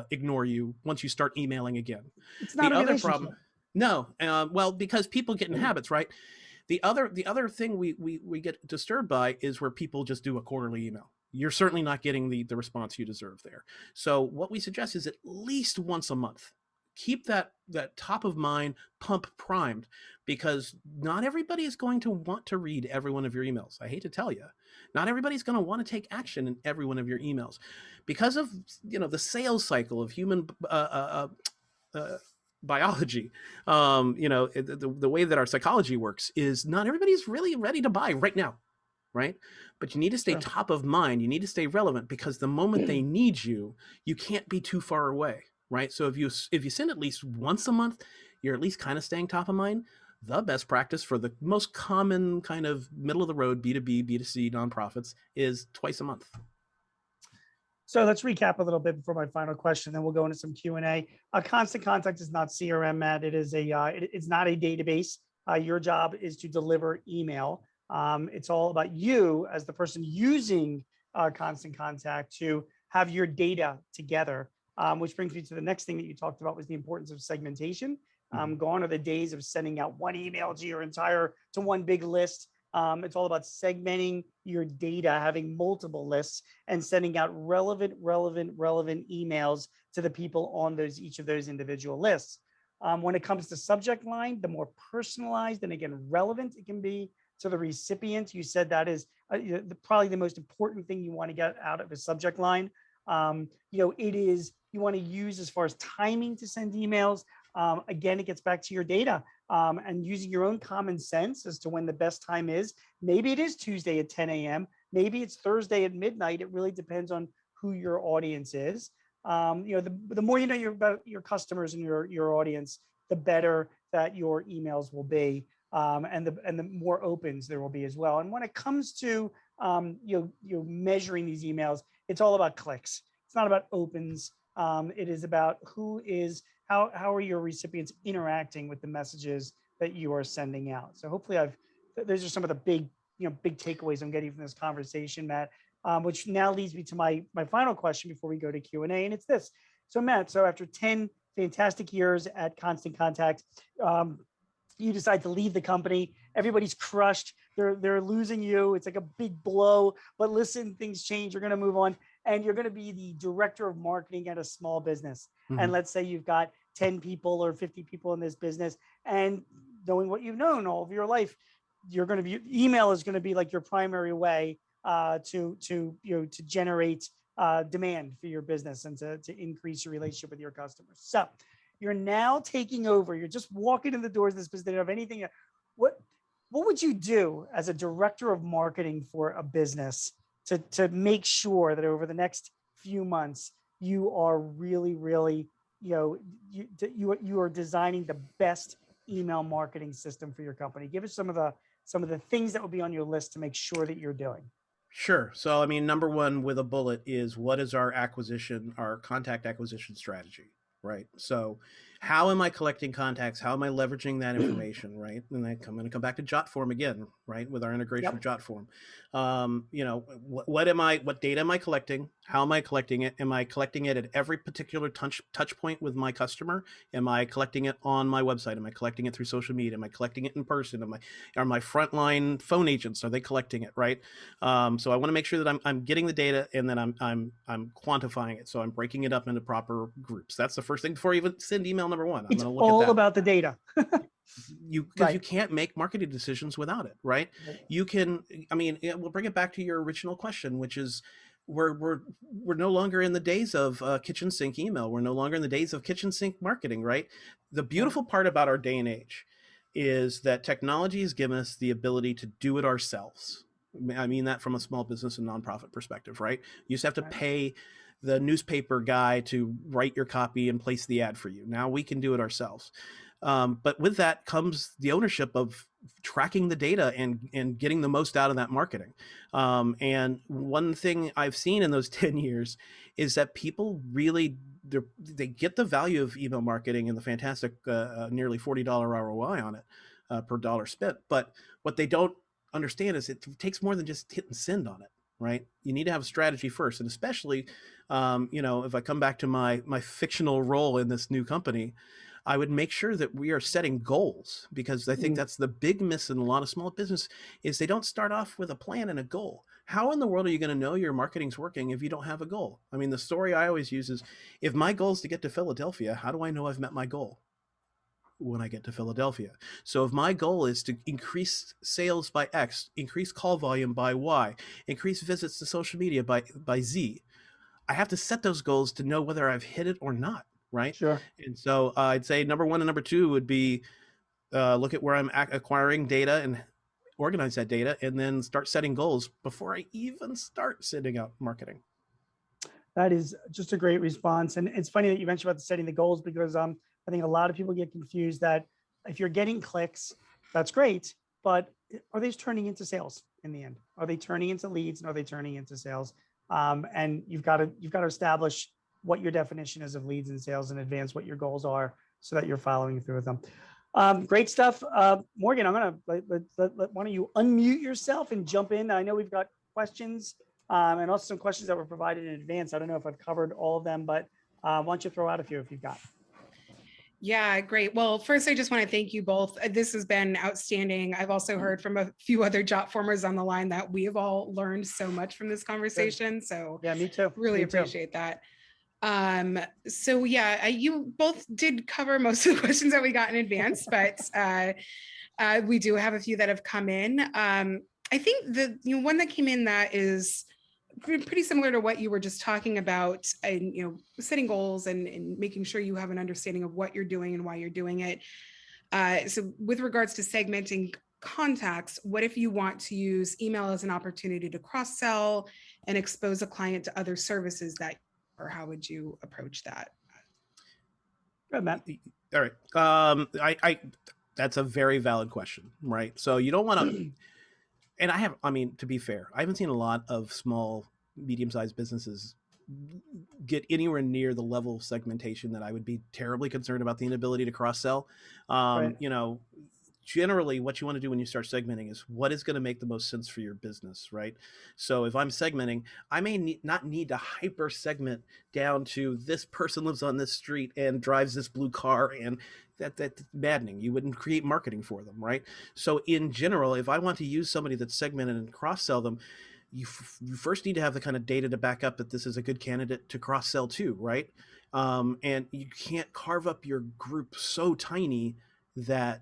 ignore you once you start emailing again. It's not the a other relationship. problem. No, well, because people get in habits, right? The other thing we get disturbed by is where people just do a quarterly email. You're certainly not getting the response you deserve there. So what we suggest is at least once a month. Keep that top of mind pump primed, because not everybody is going to want to read every one of your emails. I hate to tell you, not everybody's going to want to take action in every one of your emails, because of the sales cycle of human biology. The way that our psychology works is not everybody's really ready to buy right now, right? But you need to stay top of mind. You need to stay relevant, because the moment they need you, you can't be too far away. Right. So if you send at least once a month, you're at least kind of staying top of mind. The best practice for the most common kind of middle of the road B2B, B2C nonprofits is twice a month. So let's recap a little bit before my final question, then we'll go into some Q&A. Constant Contact is not CRM, Matt. It is it's not a database. Your job is to deliver email. It's all about you as the person using Constant Contact to have your data together. Which brings me to the next thing that you talked about, was the importance of segmentation. Gone are the days of sending out one email to one big list. It's all about segmenting your data, having multiple lists, and sending out relevant emails to the people on each of those individual lists. When it comes to subject line, the more personalized and again relevant it can be to the recipient. You said that is probably the most important thing you want to get out of a subject line. It is, you want to use as far as timing to send emails. Again, it gets back to your data and using your own common sense as to when the best time is. Maybe it is Tuesday at 10 a.m. Maybe it's Thursday at midnight. It really depends on who your audience is. The more you know about your customers and your audience, the better that your emails will be, and the more opens there will be as well. And when it comes to measuring these emails, it's all about clicks. It's not about opens. It is about how are your recipients interacting with the messages that you are sending out. So hopefully those are some of the big takeaways I'm getting from this conversation, Matt, which now leads me to my final question before we go to Q&A. And it's this. So Matt, after 10 fantastic years at Constant Contact, you decide to leave the company. Everybody's crushed. They're losing you. It's like a big blow, but listen, things change. You're going to move on, and you're going to be the director of marketing at a small business. Mm-hmm. And let's say you've got 10 people or 50 people in this business, and knowing what you've known all of your life, email is going to be like your primary way to generate demand for your business and to increase your relationship with your customers. So you're now taking over. You're just walking in the doors of this business. They don't have anything. What would you do as a director of marketing for a business to make sure that over the next few months you are really you are designing the best email marketing system for your company? Give us some of the things that would be on your list to make sure that you're doing. Sure. So, I mean, number one with a bullet is what is our contact acquisition strategy, right? So, how am I collecting contacts? How am I leveraging that information, right? And I'm going to come back to Jotform again, right? With our integration Yep. of Jotform. What data am I collecting? How am I collecting it? Am I collecting it at every particular touch point with my customer? Am I collecting it on my website? Am I collecting it through social media? Am I collecting it in person? Are my frontline phone agents, are they collecting it, right? So I want to make sure that I'm getting the data and then I'm quantifying it. So I'm breaking it up into proper groups. That's the first thing before I even send email number one. I'm It's going to look at all that. about the data. Because you can't make marketing decisions without it, right? You can. I mean, we'll bring it back to your original question, which is we're no longer in the days of kitchen sink email. We're no longer in the days of kitchen sink marketing, right? The beautiful part about our day and age is that technology has given us the ability to do it ourselves. I mean that from a small business and nonprofit perspective, right? You used to have to pay the newspaper guy to write your copy and place the ad for you. Now we can do it ourselves. But with that comes the ownership of tracking the data and getting the most out of that marketing. And one thing I've seen in those 10 years is that people really they get the value of email marketing and the fantastic nearly $40 ROI on it per dollar spent. But what they don't understand is it takes more than just hit and send on it, right? You need to have a strategy first. And especially, if I come back to my fictional role in this new company, I would make sure that we are setting goals, because I think that's the big miss in a lot of small business is they don't start off with a plan and a goal. How in the world are you going to know your marketing's working if you don't have a goal? I mean, the story I always use is, if my goal is to get to Philadelphia, how do I know I've met my goal? When I get to Philadelphia. So if my goal is to increase sales by X, increase call volume by Y, increase visits to social media by Z, I have to set those goals to know whether I've hit it or not, right? Sure. And so I'd say number one and number two would be look at where I'm acquiring data and organize that data, and then start setting goals before I even start sending out marketing. That is just a great response. And it's funny that you mentioned about setting the goals, because I think a lot of people get confused that if you're getting clicks, that's great, but are they turning into sales in the end? Are they turning into leads, and are they turning into sales? And you've got to establish what your definition is of leads and sales in advance, what your goals are, so that you're following through with them. Great stuff. Morgan, I'm going to why don't you unmute yourself and jump in? I know we've got questions and also some questions that were provided in advance. I don't know if I've covered all of them, but why don't you throw out a few if you've got. Yeah, great. Well, first, I just want to thank you both. This has been outstanding. I've also heard from a few other Jotformers on the line that we have all learned so much from this conversation. So yeah, me too. Really appreciate that. So yeah, you both did cover most of the questions that we got in advance, but we do have a few that have come in. I think the one that came in that is pretty similar to what you were just talking about, and setting goals and making sure you have an understanding of what you're doing and why you're doing it. So with regards to segmenting contacts, what if you want to use email as an opportunity to cross-sell and expose a client to other services that, or how would you approach that? Good, Matt. All right. That's a very valid question, right? So you don't want to, and to be fair, I haven't seen a lot of small, medium-sized businesses get anywhere near the level of segmentation that I would be terribly concerned about the inability to cross-sell. Right. Generally what you want to do when you start segmenting is what is going to make the most sense for your business, right? So if I'm segmenting, I may not need to hyper segment down to this person lives on this street and drives this blue car, and that's maddening. You wouldn't create marketing for them, right? So in general, if I want to use somebody that's segmented and cross-sell them, you first need to have the kind of data to back up that this is a good candidate to cross-sell to, right? And you can't carve up your group so tiny that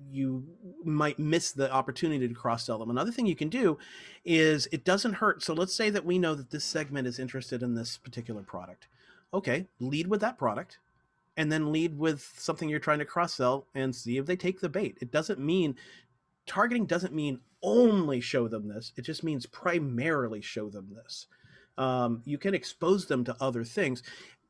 you might miss the opportunity to cross-sell them. Another thing you can do is, it doesn't hurt. So let's say that we know that this segment is interested in this particular product. Okay, lead with that product, and then lead with something you're trying to cross-sell and see if they take the bait. Targeting doesn't mean only show them this. It just means primarily show them this. You can expose them to other things.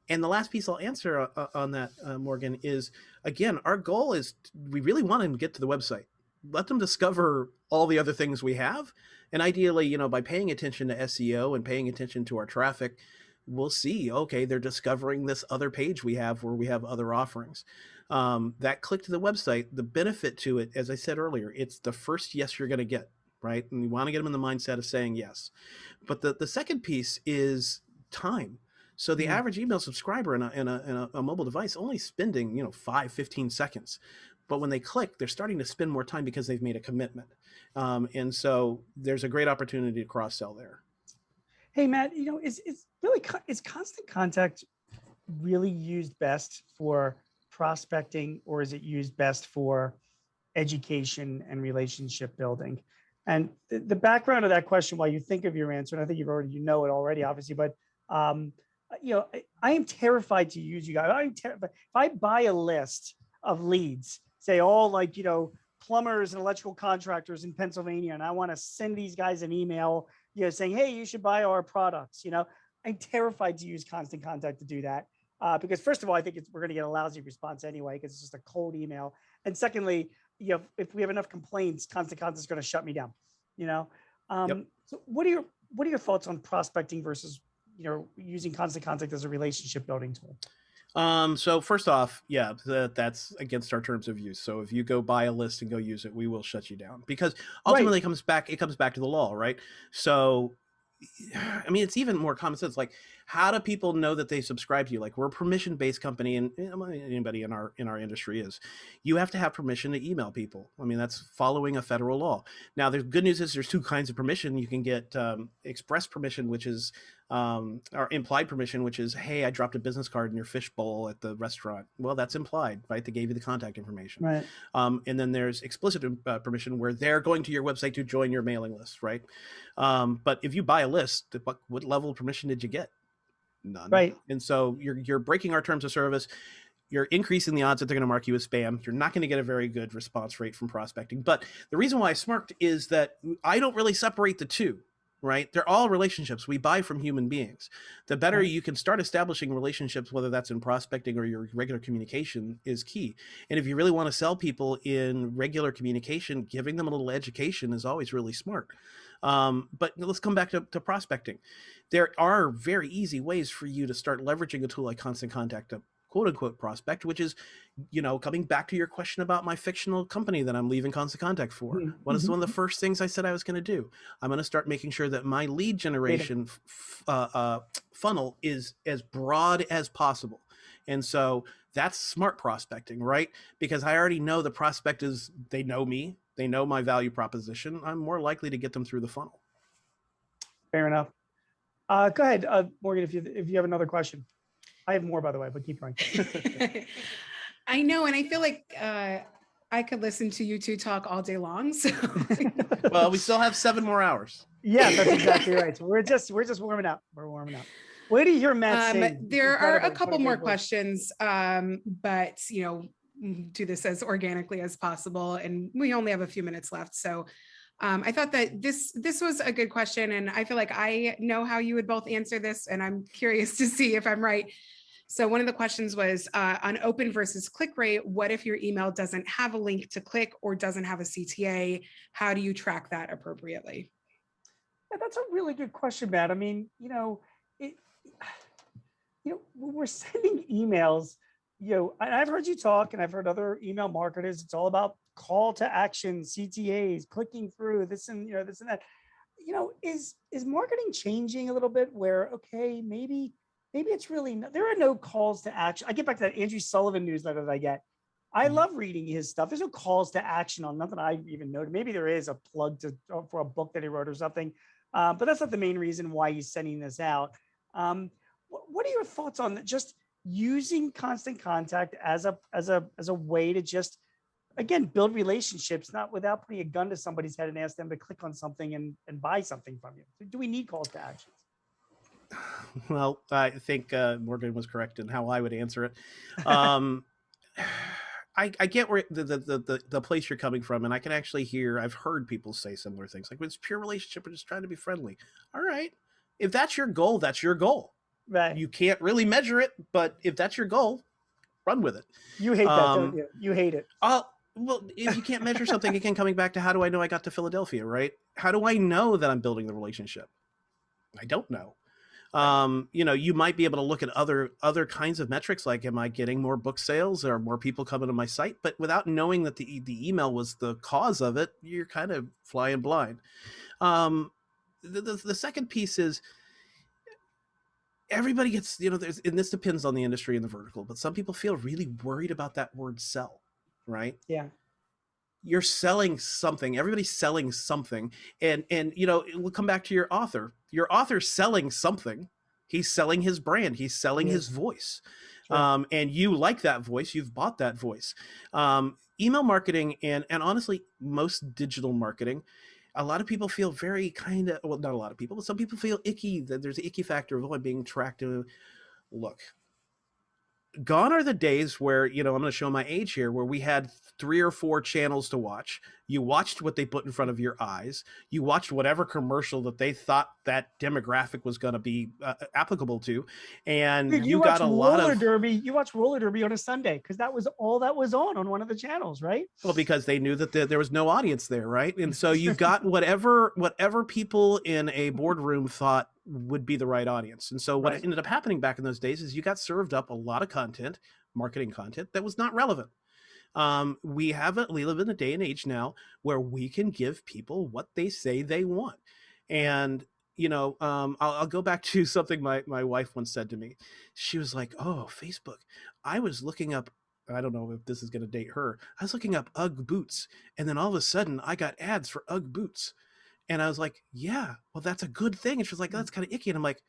And the last piece I'll answer on that, Morgan, is, again, our goal is we really want them to get to the website. let them discover all the other things we have. And ideally, you know, by paying attention to SEO and paying attention to our traffic, we'll see, okay, they're discovering this other page we have where we have other offerings. That click to the website, the benefit to it, as I said earlier, it's the first yes you're going to get, right? And you want to get them in the mindset of saying yes. But the second piece is time. So the average email subscriber in a mobile device only spending, you know, 5-15 seconds. But when they click, they're starting to spend more time because they've made a commitment. And so there's a great opportunity to cross-sell there. Hey, Matt, you know, is Constant Contact really used best for prospecting, or is it used best for education and relationship building? And the background of that question, while you think of your answer, and I think you know it already, obviously, but you know, I am terrified to use you guys. I'm terrified. If I buy a list of leads, say all like, you know, plumbers and electrical contractors in Pennsylvania, and I want to send these guys an email, you know, saying, hey, you should buy our products, you know, I'm terrified to use Constant Contact to do that. Because first of all, I think we're going to get a lousy response anyway, because it's just a cold email. And secondly, you know, if we have enough complaints, Constant Contact is going to shut me down, you know? So what are your thoughts on prospecting versus, you know, using Constant Contact as a relationship building tool? So first off, yeah, that's against our terms of use. So if you go buy a list and go use it, we will shut you down, because ultimately it comes back to the law, right? So, I mean, it's even more common sense. Like, how do people know that they subscribe to you? Like, we're a permission-based company, and anybody in our industry is. You have to have permission to email people. I mean, that's following a federal law. Now, the good news is there's two kinds of permission. You can get express permission, which is or implied permission, which is, hey, I dropped a business card in your fish bowl at the restaurant. Well, that's implied, right? They gave you the contact information. Right. And then there's explicit permission, where they're going to your website to join your mailing list, right? But if you buy a list, what level of permission did you get? None. Right. And so you're breaking our terms of service. You're increasing the odds that they're going to mark you as spam. You're not going to get a very good response rate from prospecting. But the reason why I smirked is that I don't really separate the two, right? They're all relationships. We buy from human beings. The better you can start establishing relationships, whether that's in prospecting or your regular communication, is key. And if you really want to sell people in regular communication, giving them a little education is always really smart. But let's come back to prospecting. There are very easy ways for you to start leveraging a tool like Constant Contact to quote unquote prospect, which is, you know, coming back to your question about my fictional company that I'm leaving Constant Contact for. What is one of the first things I said I was going to do? I'm going to start making sure that my lead generation funnel is as broad as possible. And so that's smart prospecting, right? Because I already know the prospect they know me, they know my value proposition. I'm more likely to get them through the funnel. Fair enough. Go ahead, Morgan, if you have another question. I have more, by the way, but keep going. I know, and I feel like I could listen to you two talk all day long. So, well, we still have 7 more hours. Yeah, that's exactly right. So we're just warming up. We're warming up. Where do you hear Matt say? There are a couple more questions, but you know, do this as organically as possible, and we only have a few minutes left. So I thought that this was a good question, and I feel like I know how you would both answer this, and I'm curious to see if I'm right. So one of the questions was on open versus click rate. What if your email doesn't have a link to click or doesn't have a CTA? How do you track that appropriately? Yeah, that's a really good question, Matt. I mean, you know, when we're sending emails, you know, and I've heard you talk, and I've heard other email marketers. It's all about call to action, CTAs, clicking through this and this and that. You know, is marketing changing a little bit? Where okay, maybe it's really there are no calls to action. I get back to that Andrew Sullivan newsletter that I get. I love reading his stuff. There's no calls to action on nothing I even noted. Maybe there is a plug for a book that he wrote or something, but that's not the main reason why he's sending this out. What are your thoughts on just using Constant Contact as a way to just, again, build relationships, not without putting a gun to somebody's head and ask them to click on something and buy something from you? Do we need calls to actions? Well, I think Morgan was correct in how I would answer it. I get where the place you're coming from, and I can actually I've heard people say similar things, like, it's pure relationship, we're just trying to be friendly. All right. If that's your goal, that's your goal. Right. You can't really measure it, but if that's your goal, run with it. You hate that, don't you? You hate it. Well, if you can't measure something, again, coming back to how do I know I got to Philadelphia, right? How do I know that I'm building the relationship? I don't know. You might be able to look at other kinds of metrics, like am I getting more book sales or more people coming to my site? But without knowing that the email was the cause of it, you're kind of flying blind. The second piece is everybody gets, and this depends on the industry and the vertical, but some people feel really worried about that word sell, right? Yeah. You're selling something. Everybody's selling something. And we'll come back to your author. Your author's selling something. He's selling his brand. He's selling his voice. Sure. And you like that voice. You've bought that voice. Email marketing and honestly, most digital marketing, a lot of people feel very well, not a lot of people, but some people feel icky, that there's an icky factor of, oh, I'm being tracked. Look, gone are the days where, I'm going to show my age here, where we had 3 or 4 channels to watch. You watched what they put in front of your eyes. You watched whatever commercial that they thought that demographic was going to be applicable to. And Dude, you got a lot of derby. You watch roller derby on a Sunday because that was all that was on one of the channels, right? well, because they knew that there was no audience there, right? And so you got whatever people in a boardroom thought would be the right audience. And so what ended up happening back in those days is you got served up a lot of content, marketing content, that was not relevant. We live in a day and age now where we can give people what they say they want. And I'll go back to something my wife once said to me. She was like, oh, Facebook, I was looking up, I don't know if this is going to date her, I was looking up UGG boots, and then all of a sudden I got ads for UGG boots. And I was like, yeah, well, that's a good thing. And she was like, that's kind of icky. And I'm like,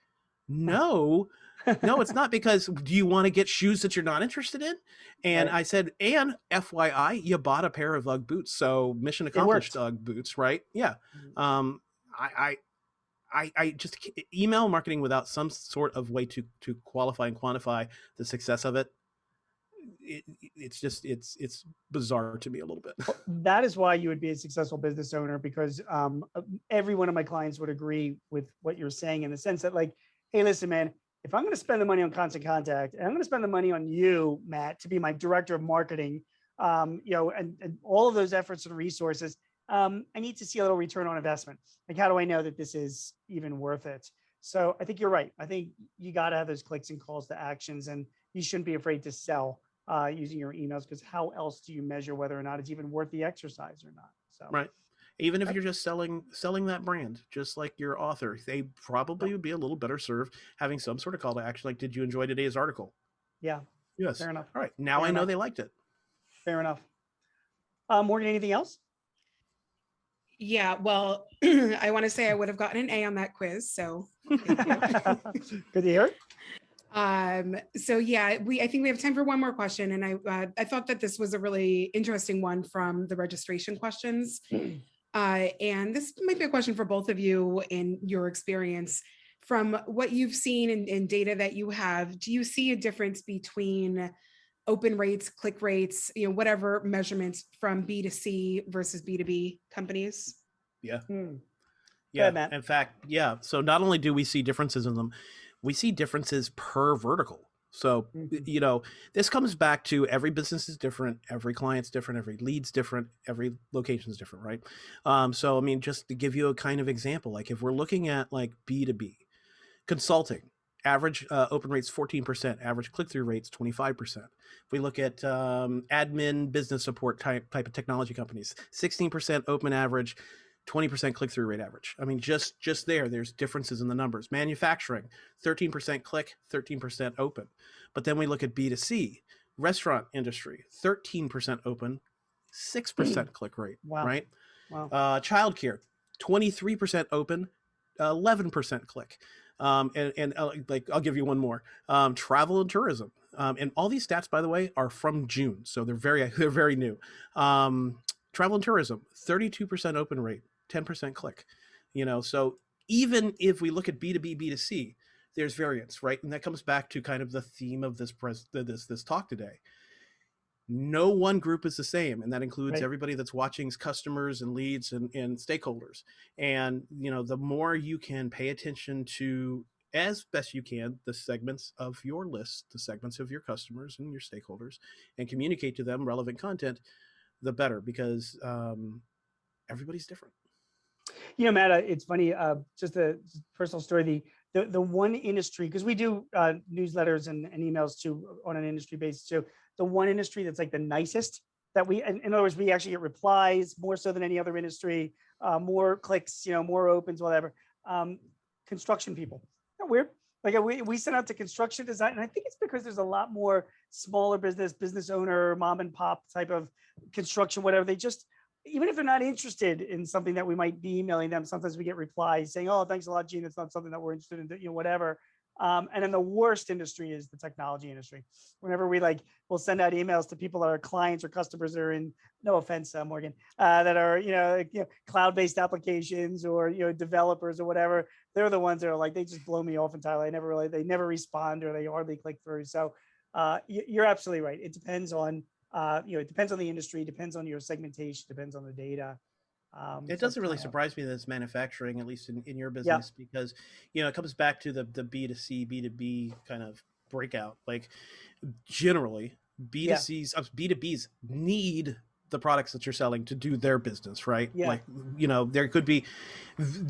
no, it's not, because do you want to get shoes that you're not interested in? And I said, and FYI, you bought a pair of UGG boots. So mission accomplished, UGG boots, right? Yeah. I just email marketing without some sort of way to qualify and quantify the success of it. It's bizarre to me a little bit. That is why you would be a successful business owner, because every one of my clients would agree with what you're saying, in the sense that, like, hey, listen, man, if I'm going to spend the money on Constant Contact, and I'm going to spend the money on you, Matt, to be my director of marketing, and all of those efforts and resources, I need to see a little return on investment. Like, how do I know that this is even worth it? So I think you're right. I think you got to have those clicks and calls to actions, and you shouldn't be afraid to sell using your emails, because how else do you measure whether or not it's even worth the exercise or not? So right. Even if you're just selling that brand, just like your author, they probably would be a little better served having some sort of call to action. Like, did you enjoy today's article? Yeah. Yes. Fair enough. All right. Now I know they liked it. Fair enough. Morgan, anything else? Yeah, well, I want to say I would have gotten an A on that quiz. So thank you. Good to hear. So yeah, I think we have time for one more question. And I thought that this was a really interesting one from the registration questions. And this might be a question for both of you in your experience. From what you've seen in data that you have, do you see a difference between open rates, click rates, whatever measurements from B2C versus B2B companies? Yeah. Yeah. Matt. In fact, yeah. So not only do we see differences in them, we see differences per vertical. So, this comes back to every business is different, every client's different, every lead's different, every location's different, right? So, I mean, just to give you a kind of example, like if we're looking at like B2B, consulting, average open rates 14%, average click-through rates 25%. If we look at admin business support type of technology companies, 16% open average, 20% click-through rate average. I mean, just there's differences in the numbers. Manufacturing, 13% click, 13% open. But then we look at B2C, restaurant industry, 13% open, 6% click rate, right? Wow. Childcare, 23% open, 11% click. And like, I'll give you one more. Travel and tourism. And all these stats, by the way, are from June. So they're very new. Travel and tourism, 32% open rate, 10% click. So even if we look at B2B, B2C, there's variance, right? And that comes back to kind of the theme of this talk today. No one group is the same, and that includes everybody that's watching, customers and leads and stakeholders. And the more you can pay attention to, as best you can, the segments of your list, the segments of your customers and your stakeholders, and communicate to them relevant content, the better, because everybody's different. Matt, it's funny, just a personal story. The one industry, because we do newsletters and emails too on an industry basis too. The one industry that's like the nicest that in other words, we actually get replies more so than any other industry, more clicks, more opens, whatever. Construction people. Isn't that weird? Like we send out to construction design, and I think it's because there's a lot more smaller business owner, mom and pop type of construction, whatever. They just, even if they're not interested in something that we might be emailing them, sometimes we get replies saying, "Oh, thanks a lot, Gene. It's not something that we're interested in, whatever." And then the worst industry is the technology industry. Whenever we'll send out emails to people that are clients or customers that are in, no offense, Morgan, that are, cloud-based applications or, developers or whatever. They're the ones that are like, they just blow me off entirely. They never respond, or they hardly click through. So you're absolutely right. It depends on, it depends on the industry, depends on your segmentation, depends on the data. It doesn't really surprise me that it's manufacturing, at least in your Yeah. business, because, it comes back to the B2C, B2B kind of breakout. Like, generally, B2Cs, B2Bs need the products that you're selling to do their business, right? Yeah. Like, there could be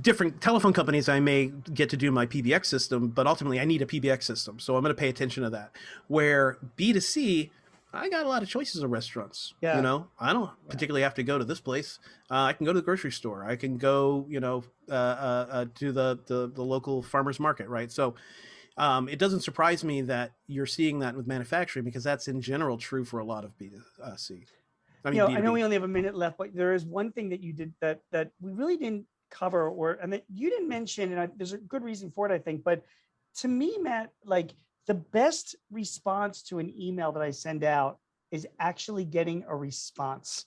different telephone companies. I may get to do my PBX system, but ultimately I need a PBX system. So I'm going to pay attention to that. Where B2C, I got a lot of choices of restaurants. Yeah. I don't particularly have to go to this place. I can go to the grocery store. I can go, to the local farmer's market, right? So it doesn't surprise me that you're seeing that with manufacturing, because that's in general true for a lot of B2C. I mean, I know we only have a minute left, but there is one thing that you did that we really didn't cover, and that you didn't mention, and there's a good reason for it, I think. But to me, Matt, like, the best response to an email that I send out is actually getting a response.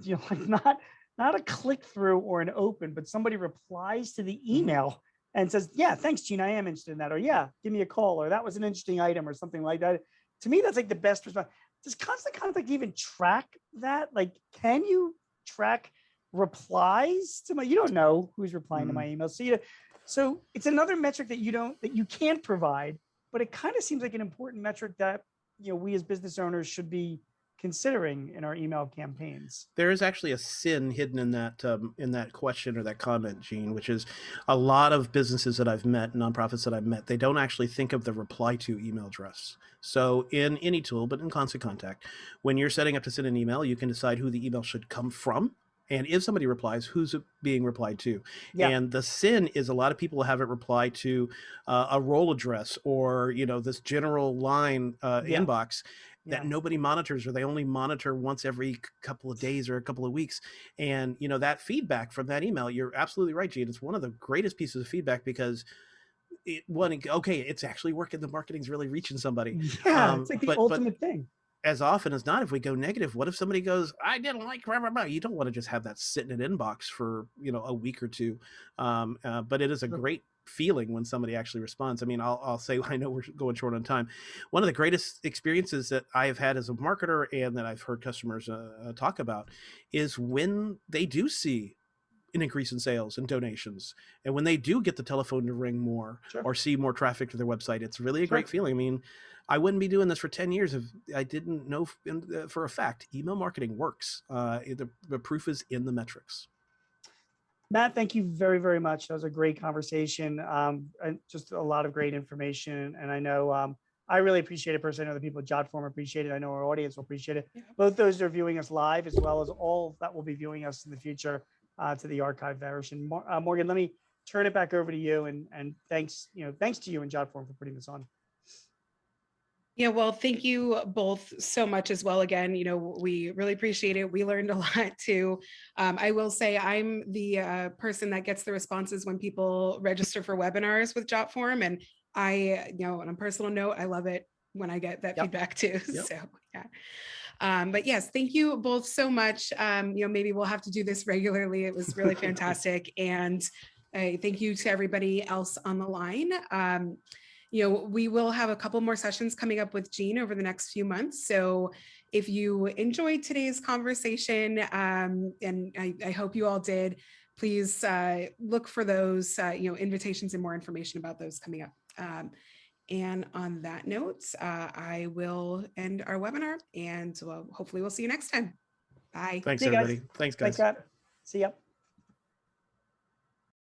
Like not a click through or an open, but somebody replies to the email and says, "Yeah, thanks, Gene. I am interested in that," or "Yeah, give me a call," or "That was an interesting item," or something like that. To me, that's like the best response. Does Constant Contact even track that? Like, can you track replies to my? You don't know who's replying to my email, so it's another metric that you can't provide. But it kind of seems like an important metric that we as business owners should be considering in our email campaigns. There is actually a sin hidden in that question or that comment, Gene, which is a lot of businesses that I've met, nonprofits that I've met, they don't actually think of the reply to email address. So in any tool, but in Constant Contact, when you're setting up to send an email, you can decide who the email should come from. And if somebody replies, who's it being replied to? Yeah. And the sin is a lot of people have it reply to a role address or, this general line inbox that nobody monitors, or they only monitor once every couple of days or a couple of weeks. And, that feedback from that email, you're absolutely right, Gene. It's one of the greatest pieces of feedback, because it's actually working. The marketing's really reaching somebody. Yeah, it's like the ultimate thing. As often as not, if we go negative, what if somebody goes, "I didn't like," you don't want to just have that sit in an inbox for, a week or two. But it is a great feeling when somebody actually responds. I mean, I'll say, I know we're going short on time. One of the greatest experiences that I have had as a marketer, and that I've heard customers talk about, is when they do see an increase in sales and donations, and when they do get the telephone to ring more or see more traffic to their website. It's really a great feeling. I mean, I wouldn't be doing this for 10 years if I didn't know for a fact email marketing works. The proof is in the metrics. Matt, thank you very, very much. That was a great conversation, and just a lot of great information. And I know I really appreciate it personally. I know the people at Jotform appreciate it. I know our audience will appreciate it. Yeah. Both those that are viewing us live, as well as all that will be viewing us in the future to the archive version. Morgan, let me turn it back over to you, and thanks to you and Jotform for putting this on. Yeah, well, thank you both so much as well. Again, we really appreciate it. We learned a lot too. I will say I'm the person that gets the responses when people register for webinars with Jotform, and on a personal note, I love it when I get that feedback too. Yep. So yeah. But yes, thank you both so much. Maybe we'll have to do this regularly. It was really fantastic. And thank you to everybody else on the line. We will have a couple more sessions coming up with Gene over the next few months. So if you enjoyed today's conversation, and I hope you all did, please look for those, invitations and more information about those coming up. And on that note, I will end our webinar, and hopefully we'll see you next time. Bye. Thanks, See you guys. everybody. Thanks, Thanks, guys. Scott. See ya.